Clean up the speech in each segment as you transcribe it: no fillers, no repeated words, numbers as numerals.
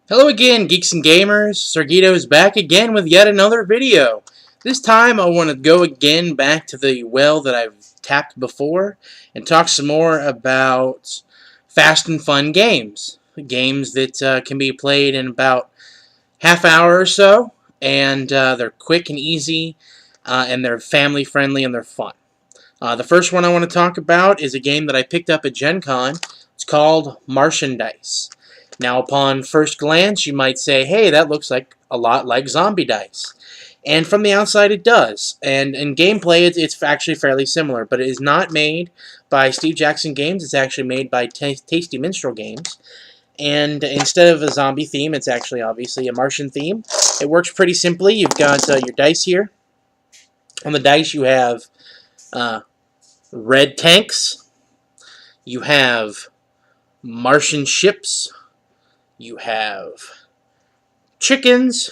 Hello again, geeks and gamers. Sergito is back again with yet another video. This time I want to go again back to the well that I've tapped before and talk some more about fast and fun games. Games that can be played in about half hour or so, and they're quick and easy, and they're family friendly and they're fun. The first one I want to talk about is a game that I picked up at Gen Con. It's called Martian Dice. Now, upon first glance, you might say, hey, that looks like a lot like zombie dice. And from the outside, it does. And in gameplay, it's actually fairly similar. But it is not made by Steve Jackson Games. It's actually made by Tasty Minstrel Games. And instead of a zombie theme, it's actually obviously a Martian theme. It works pretty simply. You've got your dice here. On the dice, you have red tanks. You have Martian ships. You have chickens,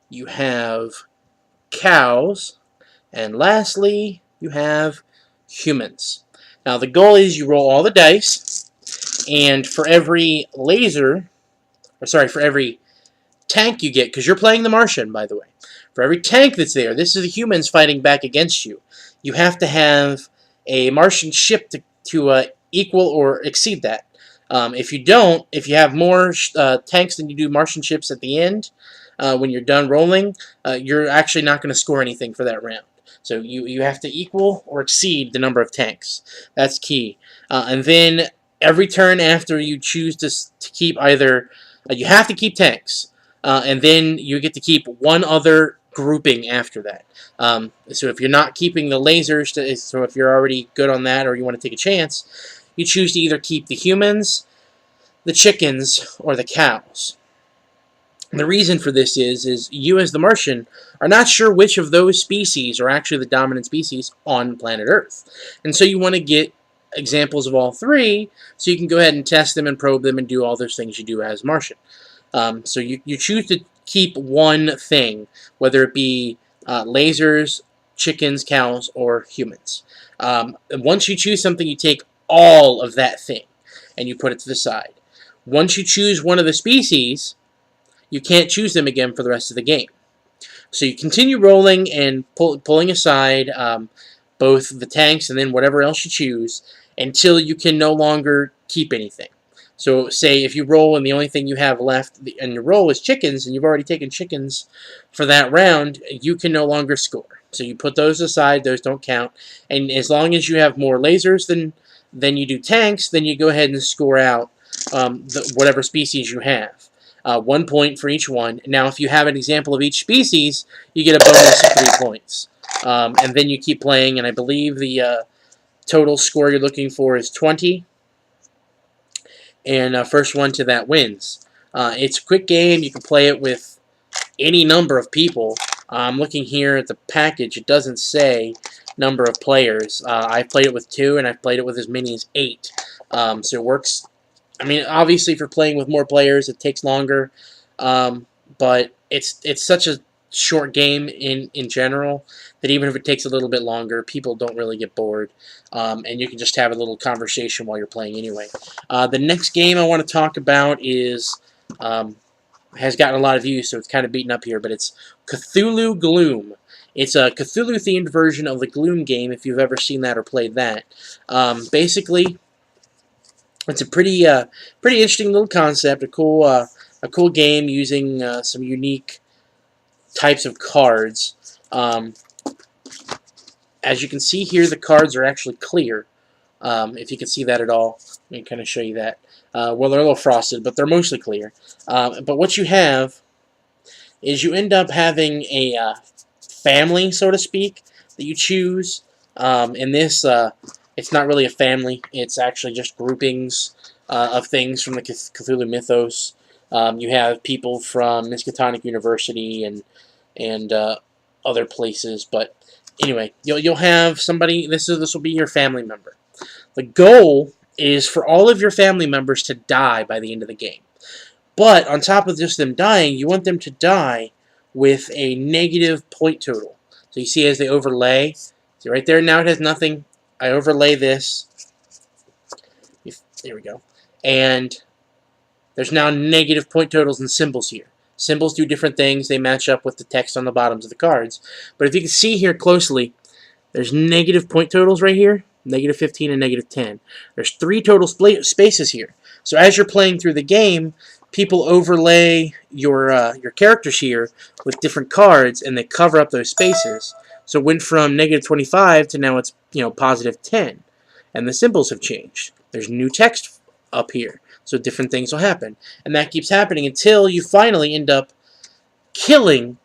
you have cows, and lastly, you have humans. Now, the goal is you roll all the dice, and for every for every tank you get, because you're playing the Martian, by the way, for every tank that's there, this is the humans fighting back against you. You have to have a Martian ship to equal or exceed that. If you don't, if you have more tanks than you do Martian ships at the end, when you're done rolling, you're actually not going to score anything for that round. So you have to equal or exceed the number of tanks. That's key. And then every turn after you choose to keep either, you have to keep tanks, and then you get to keep one other grouping after that. So if you're not keeping the lasers, so if you're already good on that or you want to take a chance, you choose to either keep the humans, the chickens, or the cows. And the reason for this is you as the Martian are not sure which of those species are actually the dominant species on planet Earth. And so you want to get examples of all three so you can go ahead and test them and probe them and do all those things you do as Martian. So you choose to keep one thing, whether it be lasers, chickens, cows, or humans. Once you choose something, you take all of that thing and you put it to the side. Once you choose one of the species, you can't choose them again for the rest of the game. So you continue rolling and pulling aside both the tanks and then whatever else you choose until you can no longer keep anything. So say if you roll and the only thing you have left in your roll is chickens, and you've already taken chickens for that round, you can no longer score. So you put those aside, those don't count. And as long as you have more lasers than you do tanks, then you go ahead and score out whatever species you have. 1 point for each one. Now, if you have an example of each species, you get a bonus of 3 points. And then you keep playing, and I believe the total score you're looking for is 20. And first one to that wins. It's a quick game. You can play it with any number of people. I'm looking here at the package. It doesn't say number of players. I've played it with 2, and I've played it with as many as 8. So it works. I mean, obviously, if you're playing with more players, it takes longer. But it's such a short game in general that even if it takes a little bit longer, people don't really get bored. And you can just have a little conversation while you're playing anyway. The next game I want to talk about is has gotten a lot of views, so it's kind of beaten up here, but it's Cthulhu Gloom. It's a Cthulhu-themed version of the Gloom game, if you've ever seen that or played that. Basically, it's a pretty interesting little concept, a cool game using some unique types of cards. As you can see here, the cards are actually clear. If you can see that at all, let me kind of show you that. Well, they're a little frosted, but they're mostly clear. But what you have is you end up having a family, so to speak, that you choose. In this, it's not really a family. It's actually just groupings of things from the Cthulhu mythos. You have people from Miskatonic University and other places, but anyway, you'll have somebody. This will be your family member. The goal is for all of your family members to die by the end of the game. But on top of just them dying, you want them to die with a negative point total. So you see as they overlay, see right there, now it has nothing. I overlay this. There we go. And there's now negative point totals and symbols here. Symbols do different things. They match up with the text on the bottoms of the cards. But if you can see here closely, there's negative point totals right here, negative 15 and negative 10. There's 3 total spaces here. So as you're playing through the game, people overlay your characters here with different cards, and they cover up those spaces. So it went from negative 25 to now it's positive 10, and the symbols have changed. There's new text up here, so different things will happen, and that keeps happening until you finally end up killing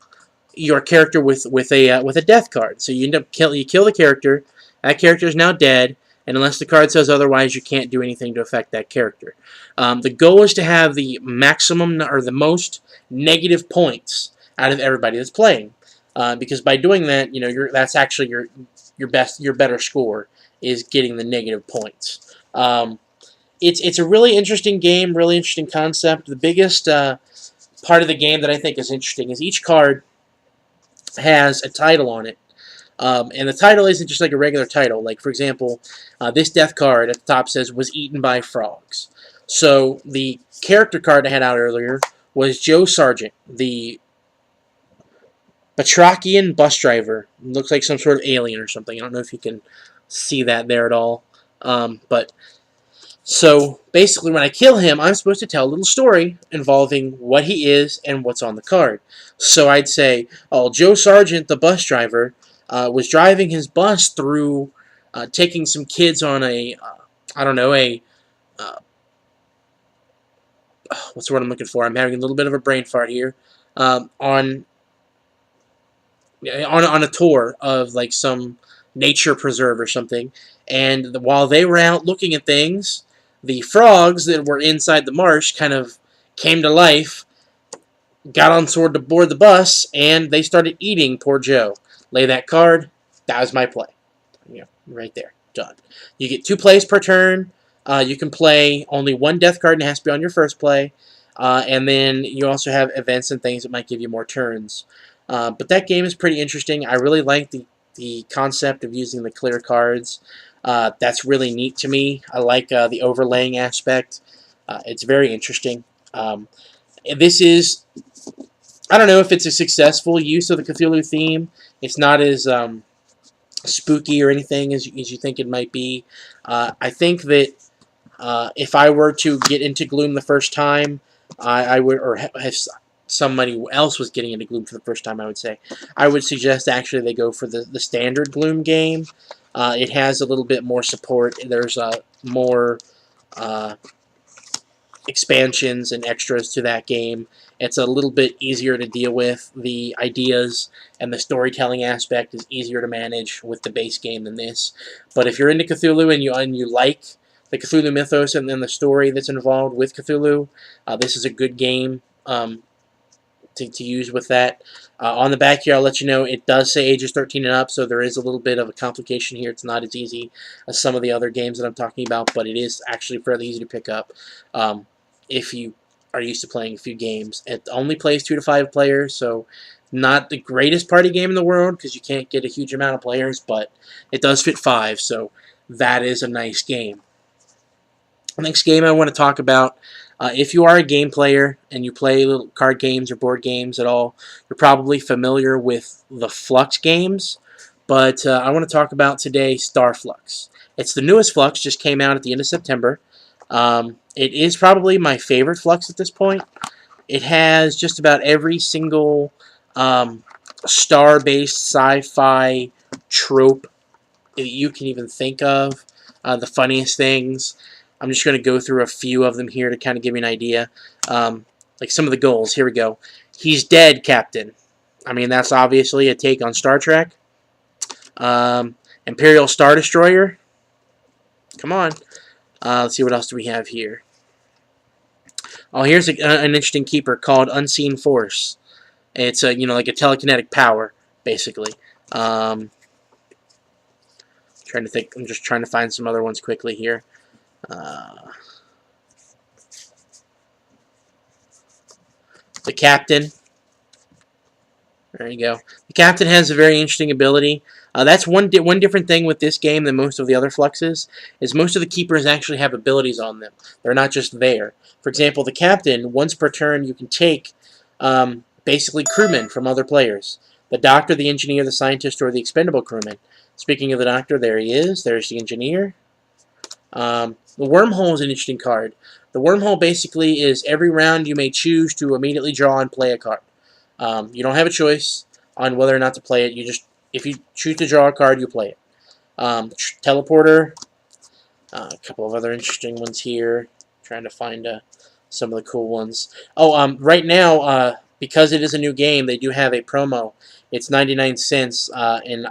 your character with a death card. So you end up kill the character. That character is now dead, and unless the card says otherwise, you can't do anything to affect that character. The goal is to have the maximum or the most negative points out of everybody that's playing, because by doing that, that's actually your better score is getting the negative points. It's a really interesting game, really interesting concept. The biggest part of the game that I think is interesting is each card has a title on it. And the title isn't just like a regular title. Like, for example, this death card at the top says, was eaten by frogs. So the character card I had out earlier was Joe Sargent, the Batrachian bus driver. Looks like some sort of alien or something. I don't know if you can see that there at all. So basically when I kill him, I'm supposed to tell a little story involving what he is and what's on the card. So I'd say, oh, Joe Sargent, the bus driver, was driving his bus through, taking some kids on a, what's the word I'm looking for? I'm having a little bit of a brain fart here. On a tour of like some nature preserve or something, and while they were out looking at things, the frogs that were inside the marsh kind of came to life, got on board the bus, and they started eating poor Joe. Lay that card. That was my play. Right there. Done. You get 2 plays per turn. You can play only 1 death card, and it has to be on your first play. And then you also have events and things that might give you more turns. But that game is pretty interesting. I really like the concept of using the clear cards. That's really neat to me. I like the overlaying aspect. It's very interesting. This is, I don't know if it's a successful use of the Cthulhu theme. It's not as spooky or anything as you think it might be. I think that if I were to get into Gloom the first time, I would, or if somebody else was getting into Gloom for the first time, I would suggest actually they go for the standard Gloom game. It has a little bit more support. There's more expansions and extras to that game. It's a little bit easier to deal with. The ideas and the storytelling aspect is easier to manage with the base game than this. But if you're into Cthulhu and you like the Cthulhu mythos and then the story that's involved with Cthulhu, this is a good game to use with that. On the back here, I'll let you know, it does say ages 13 and up, so there is a little bit of a complication here. It's not as easy as some of the other games that I'm talking about, but it is actually fairly easy to pick up if you are used to playing a few games. It only plays 2 to 5 players, so not the greatest party game in the world because you can't get a huge amount of players, but it does fit 5, so that is a nice game. The next game I want to talk about, if you are a game player and you play little card games or board games at all, you're probably familiar with the Flux games, but I want to talk about today Star Fluxx. It's the newest Flux, just came out at the end of September. It is probably my favorite Flux at this point. It has just about every single star-based sci-fi trope that you can even think of. The funniest things. I'm just going to go through a few of them here to kind of give you an idea. Like some of the goals. Here we go. He's dead, Captain. I mean, that's obviously a take on Star Trek. Imperial Star Destroyer. Come on. Let's see what else do we have here. Oh, here's an interesting keeper called Unseen Force. It's a, like a telekinetic power, basically. Trying to think. I'm just trying to find some other ones quickly here. The Captain. There you go. The Captain has a very interesting ability. That's one different thing with this game than most of the other Fluxes, is most of the keepers actually have abilities on them. They're not just there. For example, the captain, once per turn, you can take basically crewmen from other players. The doctor, the engineer, the scientist, or the expendable crewman. Speaking of the doctor, there he is. There's the engineer. The wormhole is an interesting card. The wormhole basically is every round you may choose to immediately draw and play a card. You don't have a choice on whether or not to play it. You just, if you choose to draw a card, you play it. Teleporter. A couple of other interesting ones here. Trying to find some of the cool ones. Oh, right now, because it is a new game, they do have a promo. It's 99 cents, and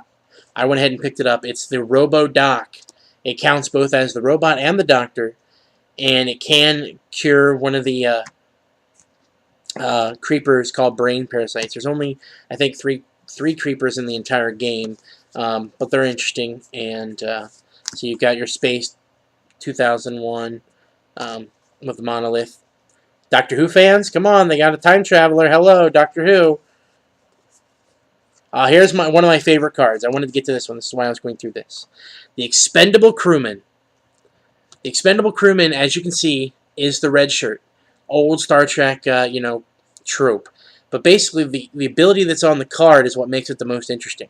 I went ahead and picked it up. It's the Robo Doc. It counts both as the robot and the doctor, and it can cure one of the creepers called brain parasites. There's only, I think, three creepers in the entire game, but they're interesting. And so you've got your Space 2001 with the Monolith. Doctor Who fans, come on, they got a time traveler. Hello, Doctor Who. Here's one of my favorite cards. I wanted to get to this one. This is why I was going through this. The Expendable Crewman. The Expendable Crewman, as you can see, is the red shirt. Old Star Trek, trope. But basically, the ability that's on the card is what makes it the most interesting.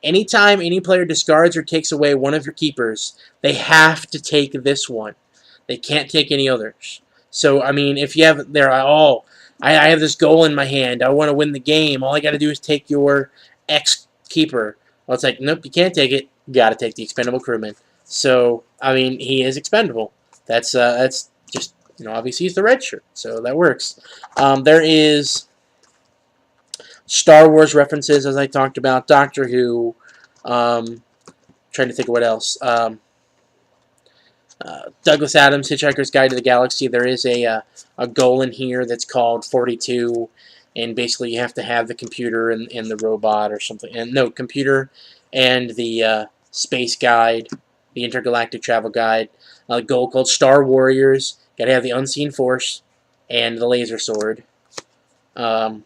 Anytime any player discards or takes away one of your keepers, they have to take this one. They can't take any others. So, I mean, if you have, I have this goal in my hand. I want to win the game. All I got to do is take your X keeper. Well, it's like, nope, you can't take it. You got to take the Expendable Crewman. So, I mean, he is expendable. That's just, obviously he's the red shirt, so that works. There is Star Wars references, as I talked about. Doctor Who. Trying to think of what else. Douglas Adams' Hitchhiker's Guide to the Galaxy. There is a goal in here that's called 42, and basically you have to have the computer and the robot or something. And no, computer and the space guide, the intergalactic travel guide. A goal called Star Warriors. Got to have the Unseen Force and the laser sword. Let's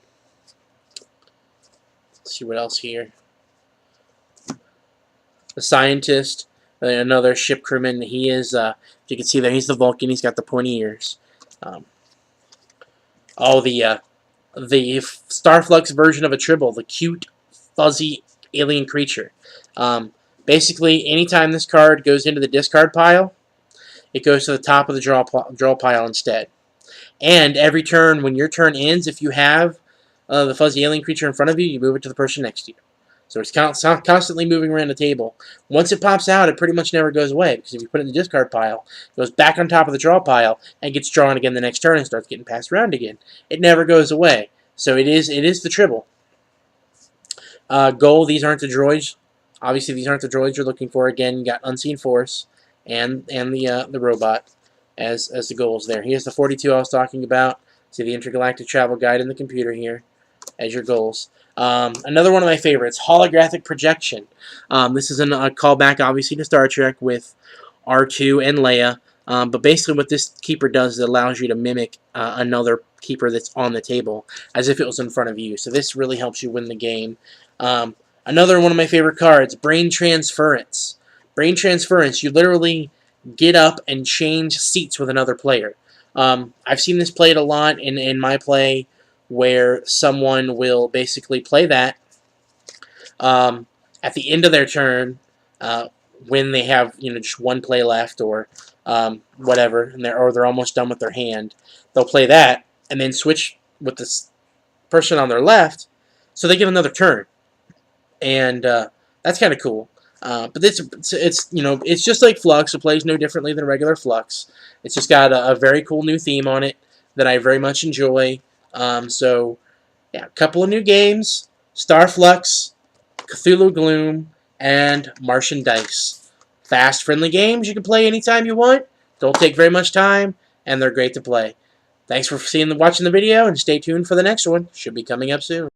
see what else here. The Scientist. Another ship crewman. He is, you can see there, he's the Vulcan. He's got the pointy ears. The Star Fluxx version of a Tribble, the cute, fuzzy alien creature. Basically, anytime this card goes into the discard pile, it goes to the top of the draw pile instead. And every turn, when your turn ends, if you have the fuzzy alien creature in front of you, you move it to the person next to you. So it's constantly moving around the table. Once it pops out, it pretty much never goes away, because if you put it in the discard pile, it goes back on top of the draw pile and gets drawn again the next turn and starts getting passed around again. It never goes away. So it is the Tribble. Goal, these aren't the droids. Obviously, these aren't the droids you're looking for. Again, you got Unseen Force and the robot as the goals there. Here's the 42 I was talking about. See the Intergalactic Travel Guide in the computer here as your goals. Another one of my favorites, Holographic Projection. This is a callback, obviously, to Star Trek with R2 and Leia. But basically what this keeper does is it allows you to mimic another keeper that's on the table as if it was in front of you. So this really helps you win the game. Another one of my favorite cards, Brain Transference. Brain Transference, you literally get up and change seats with another player. I've seen this played a lot in my play, where someone will basically play that at the end of their turn when they have just one play left or whatever, and they're almost done with their hand. They'll play that and then switch with this person on their left, so they get another turn, and that's kind of cool. But it's just like Flux. It plays no differently than regular Flux. It's just got a very cool new theme on it that I very much enjoy. So, yeah, a couple of new games, Star Fluxx, Cthulhu Gloom, and Martian Dice. Fast, friendly games you can play anytime you want, don't take very much time, and they're great to play. Thanks for watching the video, and stay tuned for the next one. Should be coming up soon.